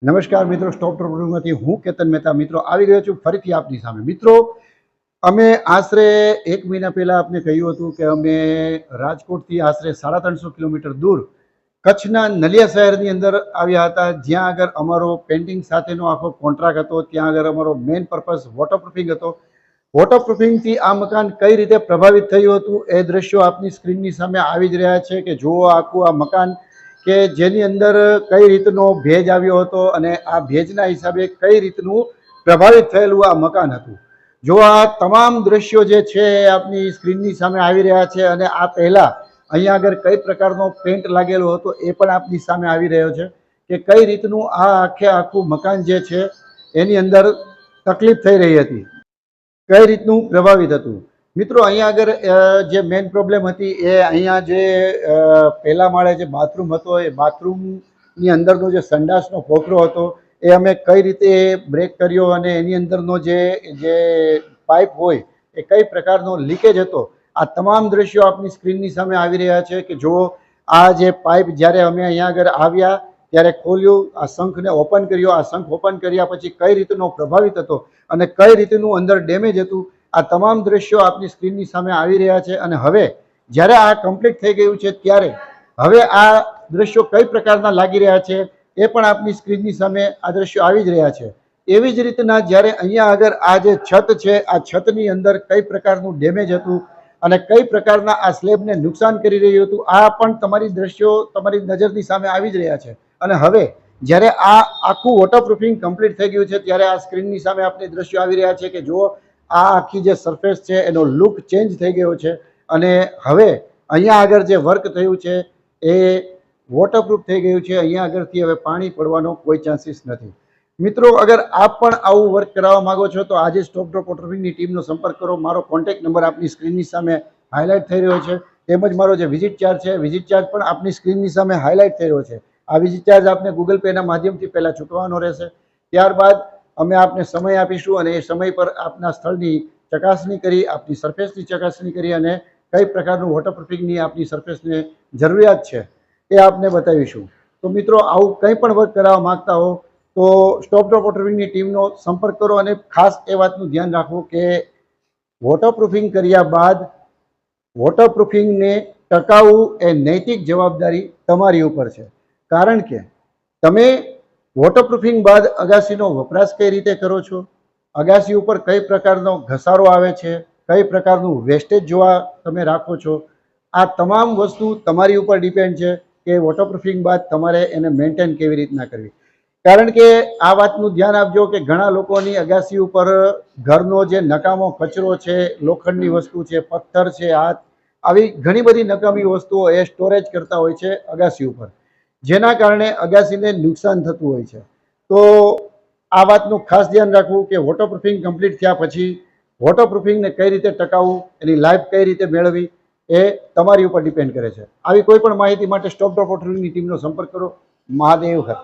નમસ્કાર મિત્રો, સ્ટોક પ્રોપર્ટીમાંથી હું કેતન મહેતા મિત્રો આવી ગયો છું ફરીથી આપની સામે. મિત્રો, અમે આશરે 1 મહિના પહેલાં આપને કહ્યું હતું કે અમે રાજકોટથી આશરે 350 કિલોમીટર દૂર કચ્છના નલિયા શહેરની અંદર આવ્યા હતા, જ્યાં આગળ અમારો પેઇન્ટિંગ સાથેનો આખો કોન્ટ્રાક્ટ હતો. ત્યાં આગળ અમારો મેઇન પર્પઝ વોટરપ્રૂફિંગ હતો. વોટરપ્રૂફિંગથી આ મકાન કઈ રીતે પ્રભાવિત થયું હતું એ દ્રશ્યો આપની સ્ક્રીનની સામે આવી જ રહ્યા છે કે જુઓ આખું આ મકાન કે જેની અંદર કઈ રીતનો ભેજ આવ્યો હતો અને આ ભેજના હિસાબે કઈ રીતનું પ્રભાવિત થયેલું આ મકાન હતું. જો આ તમામ દ્રશ્યો જે છે એ આપની સ્ક્રીનની સામે આવી રહ્યા છે અને આ પહેલાં અહીંયા આગળ કઈ પ્રકારનો પેન્ટ લાગેલો હતો એ પણ આપની સામે આવી રહ્યો છે કે કઈ રીતનું આ આખું મકાન જે છે એની અંદર તકલીફ થઈ રહી હતી, કઈ રીતનું પ્રભાવિત હતું. મિત્રો, અહીંયા આગળ જે મેઇન પ્રોબ્લેમ હતી એ અહીંયા જે પહેલા માળે જે બાથરૂમ હતો એ બાથરૂમની અંદરનો જે સંડાસનો કોકરો હતો એ અમે કઈ રીતે બ્રેક કર્યો અને એની અંદરનો જે પાઇપ હોય એ કઈ પ્રકારનો લીકેજ હતો, આ તમામ દ્રશ્યો આપની સ્ક્રીનની સામે આવી રહ્યા છે કે જો આ જે પાઇપ જ્યારે અમે અહીંયા આગળ આવ્યા ત્યારે ખોલ્યું, આ શંખને ઓપન કર્યો, આ શંખ ઓપન કર્યા પછી કઈ રીતનો પ્રભાવિત હતો અને કઈ રીતનું અંદર ડેમેજ હતું, આ તમામ દ્રશ્યો આપની સ્ક્રીનની સામે આવી રહ્યા છે. અને હવે જ્યારે આ કમ્પ્લીટ થઈ ગયું છે ત્યારે હવે આ દ્રશ્યો કઈ પ્રકારના લાગી રહ્યા છે એ પણ આપની સ્ક્રીનની સામે આ દ્રશ્યો આવી જ રહ્યા છે. એવી જ રીતના જ્યારે અહીંયા આગળ આ જે છત છે આ છતની અંદર કઈ પ્રકારનું ડેમેજ હતું અને કઈ પ્રકારના આ સ્લેબને નુકસાન કરી રહ્યું હતું, આ પણ તમારી દ્રશ્યો તમારી નજરની સામે આવી જ રહ્યા છે. અને હવે જ્યારે આ આખું વોટરપ્રૂફિંગ કમ્પ્લીટ થઈ ગયું છે ત્યારે આ સ્ક્રીનની સામે આપણે દ્રશ્યો આવી રહ્યા છે કે જુઓ આ આખી જે સરફેસ છે એનો લુક ચેન્જ થઈ ગયો છે અને હવે અહીંયા આગળ જે વર્ક થયું છે એ વોટરપ્રૂફ થઈ ગયું છે. અહીંયા આગળથી હવે પાણી પડવાનો કોઈ ચાન્સીસ નથી. મિત્રો, અગર આપ પણ આવું વર્ક કરાવવા માંગો છો તો આજે સ્ટોક ડ્રોપ વોટરપ્રૂફિંગની ટીમનો સંપર્ક કરો. મારો કોન્ટેક્ટ નંબર આપની સ્ક્રીનની સામે હાઇલાઇટ થઈ રહ્યો છે. તેમજ મારો જે વિઝિટ ચાર્જ છે વિઝિટ ચાર્જ પણ આપની સ્ક્રીનની સામે હાઇલાઇટ થઈ રહ્યો છે. આ વિઝિટ ચાર્જ આપને ગૂગલ પેના માધ્યમથી પહેલાં ચૂકવવાનો રહેશે. ત્યારબાદ અમે આપને સમય આપીશું અને એ સમય પર આપના સ્થળની ચકાસણી કરી, આપની સરફેસની ચકાસણી કરી અને કઈ પ્રકારનું વોટરપ્રૂફિંગની આપની સરફેસને જરૂરિયાત છે એ આપને બતાવીશું. તો મિત્રો, આવું કંઈ પણ વર્ક કરાવવા માગતા હો તો સ્ટોક ડ્રોપ વોટરપ્રૂફિંગની ટીમનો સંપર્ક કરો. અને ખાસ એ વાતનું ધ્યાન રાખવું કે વોટરપ્રૂફિંગ કર્યા બાદ વોટરપ્રૂફિંગને ટકાવવું એ નૈતિક જવાબદારી તમારી ઉપર છે. કારણ કે તમે વોટરપ્રૂફિંગ બાદ અગાસીનો વપરાશ કઈ રીતે કરો છો, અગાસી ઉપર કઈ પ્રકારનો ઘસારો આવે છે, કઈ પ્રકારનું વેસ્ટેજ જોવા તમે રાખો છો, આ તમામ વસ્તુ તમારી ઉપર ડિપેન્ડ છે કે વોટરપ્રૂફિંગ બાદ તમારે એને મેન્ટેન કેવી રીતના કરવી. કારણ કે આ વાતનું ધ્યાન આપજો કે ઘણા લોકોની અગાસી ઉપર ઘરનો જે નકામો કચરો છે, લોખંડની વસ્તુ છે, પથ્થર છે, હાથ, આવી ઘણી બધી નકામી વસ્તુઓ એ સ્ટોરેજ કરતા હોય છે અગાસી ઉપર, જેના કારણે અગાસીને નુકસાન થતું હોય છે. તો આ વાતનું ખાસ ધ્યાન રાખવું કે વોટરપ્રૂફિંગ કમ્પ્લીટ થયા પછી વોટરપ્રૂફિંગને કઈ રીતે ટકાવવું, એની લાઈફ કઈ રીતે મેળવવી એ તમારી ઉપર ડિપેન્ડ કરે છે. આવી કોઈ પણ માહિતી માટે સ્ટોક ડ્રોપ વોટરપ્રૂફિંગની ટીમનો સંપર્ક કરો. મહાદેવ હર.